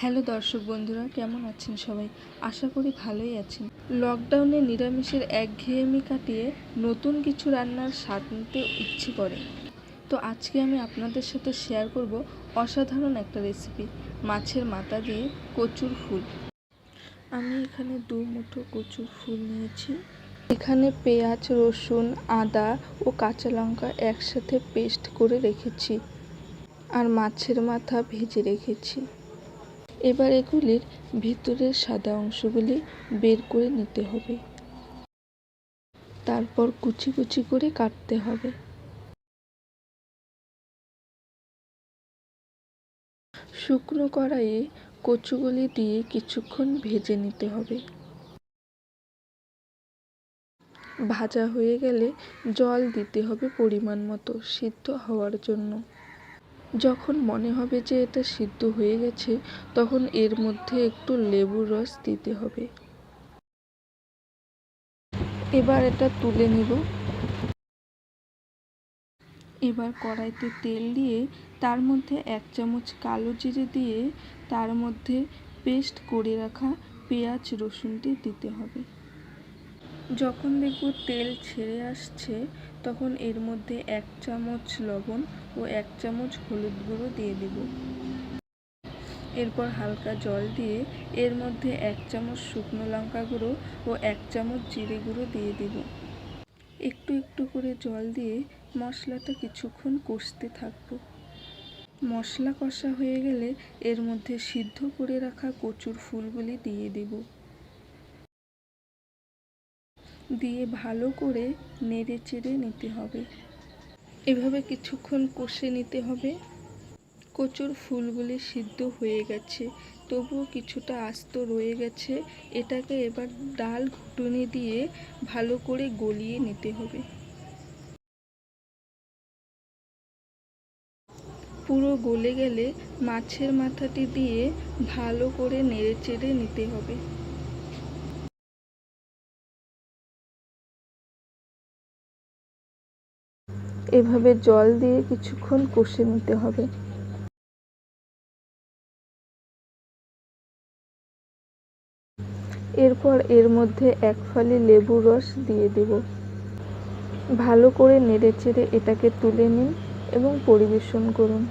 Hello দর্শক বন্ধুরা, কেমন আছেন সবাই? আশা করি ভালোই আছেন। লকডাউনে নিরামিষের একঘেয়েমি কাটিয়ে নতুন কিছু রান্নার স্বাদ নিতে ইচ্ছে করে। তো আজকে আমি আপনাদের সাথে শেয়ার করব অসাধারণ একটা রেসিপি, মাছের মাথা দিয়ে কচুর ফুল। আমি এখানে 2 মুঠো কচুর ফুল নিয়েছি। এখানে পেঁয়াজ, রসুন, আদা ও কাঁচা লঙ্কা একসাথে পেস্ট করে রেখেছি, আর মাছের মাথা ভেজে রেখেছি। এবার এগুলির ভিতরের সাদা অংশগুলি বের করে নিতে হবে। তারপর কুচি কুচি করে কাটতে হবে। শুকনো কড়াইয়ে কচুগুলি দিয়ে কিছুক্ষণ ভেজে নিতে হবে। ভাজা হয়ে গেলে জল দিতে হবে পরিমাণ মতো সিদ্ধ হওয়ার জন্য। যখন মনে হবে যে এটা সিদ্ধ হয়ে গেছে, তখন এর মধ্যে একটু লেবুর রস দিতে হবে। এবার এটা তুলে নিব। এবার কড়াইতে তেল দিয়ে তার মধ্যে 1 চামচ কালো জিরে দিয়ে তার মধ্যে পেস্ট করে রাখা পেঁয়াজ রসুনটি দিতে হবে। যখন দেখব তেল ছেড়ে আসছে, তখন এর মধ্যে 1 চামচ লবণ ও 1 চামচ হলুদ গুঁড়ো দিয়ে দেব। এরপর হালকা জল দিয়ে এর মধ্যে 1 চামচ শুকনো লঙ্কা গুঁড়ো ও 1 চামচ জিরে গুঁড়ো দিয়ে দেব। একটু একটু করে জল দিয়ে মশলাটা কিছুক্ষণ কষতে থাকবো। মশলা কষা হয়ে গেলে এর মধ্যে সিদ্ধ করে রাখা কচুর ফুলগুলি দিয়ে দেব। দিয়ে ভালো করে নেড়ে চেড়ে নিতে হবে। এভাবে কিছুক্ষণ কষে নিতে হবে। কচুর ফুলগুলি সিদ্ধ হয়ে গেছে, তবুও কিছুটা আস্ত রয়ে গেছে। এটাকে এবার ডাল ঘুটুনি দিয়ে ভালো করে গলিয়ে নিতে হবে। পুরো গলে গেলে মাছের মাথাটি দিয়ে ভালো করে নেড়ে চেড়ে নিতে হবে। এভাবে জল দিয়ে কিছুক্ষণ কষে নিতে হবে। এরপর এর মধ্যে 1 ফালি লেবুর রস দিয়ে দেব। ভালো করে নেড়ে চেড়ে এটাকে তুলে নিন এবং পরিবেশন করুন।